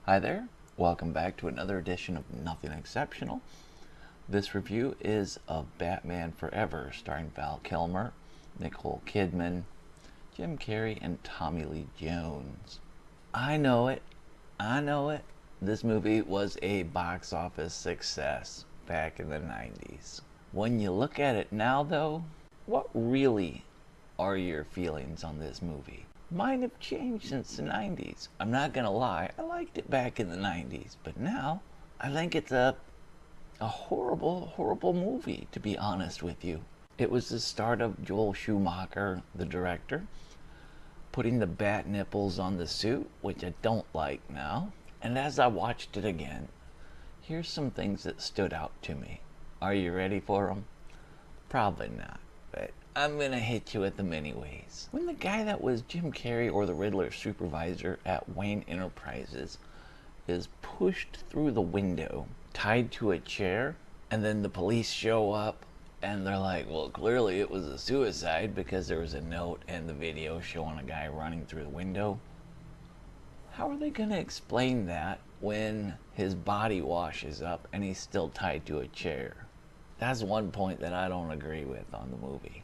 Hi there, welcome back to another edition of Nothing Exceptional. This review is of Batman Forever, starring Val Kilmer, Nicole Kidman, Jim Carrey, and Tommy Lee Jones. I know it. This movie was a box office success back in the 90s. When you look at it now, though, what really are your feelings on this movie? Mine have changed since the 90s. I'm not gonna lie, I liked it back in the 90s, but now I think it's a horrible movie, to be honest with you. It was the start of Joel Schumacher, the director, putting the bat nipples on the suit, which I don't like now. And as I watched it again, here's some things that stood out to me. Are you ready for them? Probably not, but I'm gonna hit you with them anyways. When the guy that was Jim Carrey or the Riddler supervisor at Wayne Enterprises is pushed through the window, tied to a chair, and then the police show up and they're like, well, clearly it was a suicide because there was a note in the video showing a guy running through the window. How are they gonna explain that when his body washes up and he's still tied to a chair? That's one point that I don't agree with on the movie.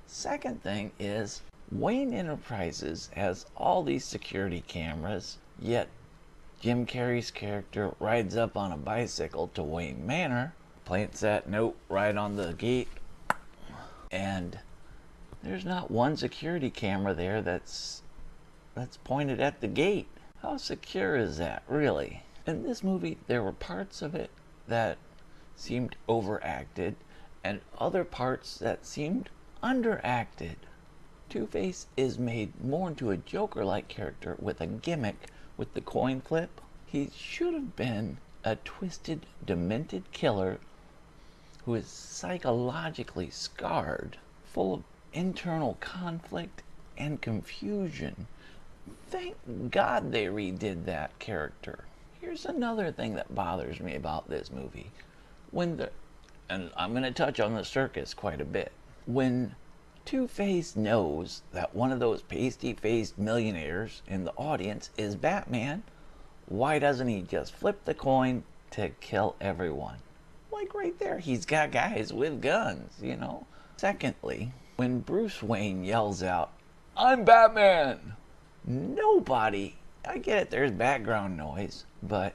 Second thing is, Wayne Enterprises has all these security cameras, yet Jim Carrey's character rides up on a bicycle to Wayne Manor, plants that note right on the gate, and there's not one security camera there that's pointed at the gate. How secure is that, really? In this movie, there were parts of it that seemed overacted and other parts that seemed underacted. Two-Face is made more into a Joker-like character with a gimmick with the coin flip. He should have been a twisted, demented killer who is psychologically scarred, full of internal conflict and confusion. Thank God they redid that character. Here's another thing that bothers me about this movie. And I'm going to touch on the circus quite a bit. When Two-Face knows that one of those pasty-faced millionaires in the audience is Batman, why doesn't he just flip the coin to kill everyone? Like right there, he's got guys with guns, you know? Secondly, when Bruce Wayne yells out, "I'm Batman!" nobody, I get it, there's background noise, but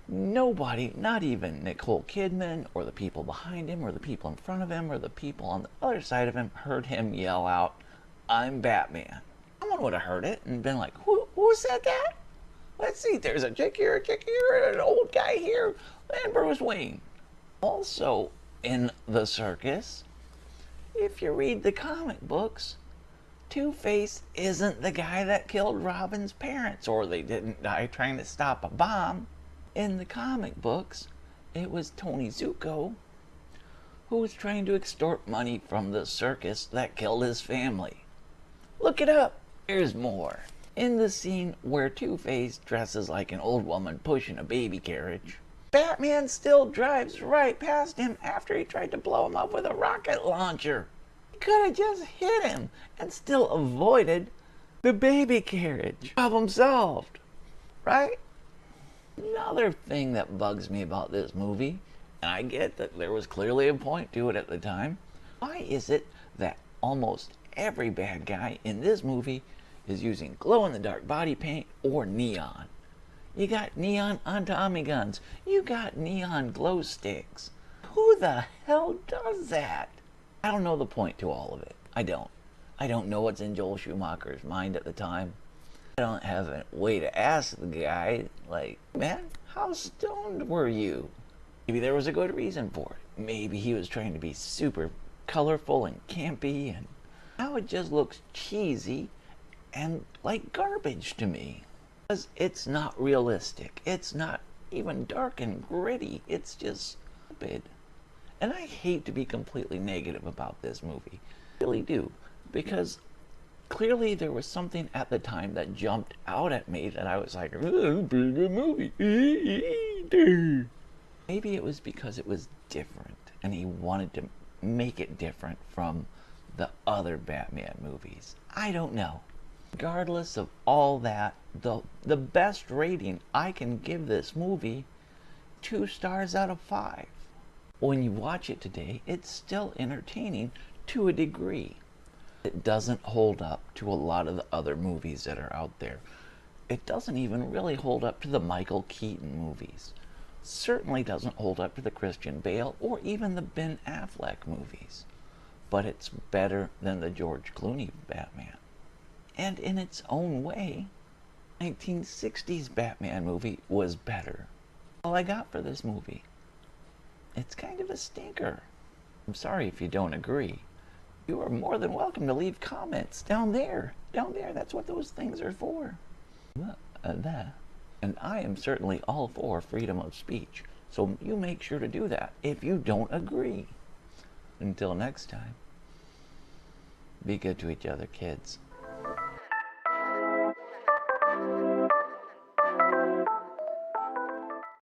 nobody, not even Nicole Kidman or the people behind him or the people in front of him or the people on the other side of him heard him yell out, "I'm Batman." Someone would have heard it and been like, who said that? Let's see, there's a chick here, and an old guy here, and Bruce Wayne. Also in the circus, if you read the comic books, Two-Face isn't the guy that killed Robin's parents, or they didn't die trying to stop a bomb. In the comic books, it was Tony Zuko who was trying to extort money from the circus that killed his family. Look it up. There's more. In the scene where Two-Face dresses like an old woman pushing a baby carriage, Batman still drives right past him after he tried to blow him up with a rocket launcher. He could have just hit him and still avoided the baby carriage. Problem solved, right? Another thing that bugs me about this movie, and I get that there was clearly a point to it at the time, why is it that almost every bad guy in this movie is using glow-in-the-dark body paint or neon? You got neon on Tommy guns. You got neon glow sticks. Who the hell does that? I don't know the point to all of it. I don't know what's in Joel Schumacher's mind at the time. I don't have a way to ask the guy, like, man, how stoned were you? Maybe there was a good reason for it. Maybe he was trying to be super colorful and campy, and now it just looks cheesy and like garbage to me. Because it's not realistic. It's not even dark and gritty. It's just stupid. And I hate to be completely negative about this movie. I really do. Because clearly there was something at the time that jumped out at me that I was like, oh, pretty good movie. Maybe it was because it was different and he wanted to make it different from the other Batman movies. I don't know. Regardless of all that, the best rating I can give this movie, 2 stars out of 5. When you watch it today, it's still entertaining to a degree. It doesn't hold up to a lot of the other movies that are out there. It doesn't even really hold up to the Michael Keaton movies. Certainly doesn't hold up to the Christian Bale or even the Ben Affleck movies. But it's better than the George Clooney Batman. And in its own way, 1960s Batman movie was better. All I got for this movie. It's kind of a stinker. I'm sorry if you don't agree. You are more than welcome to leave comments down there. Down there, that's what those things are for. And I am certainly all for freedom of speech. So you make sure to do that if you don't agree. Until next time, be good to each other, kids.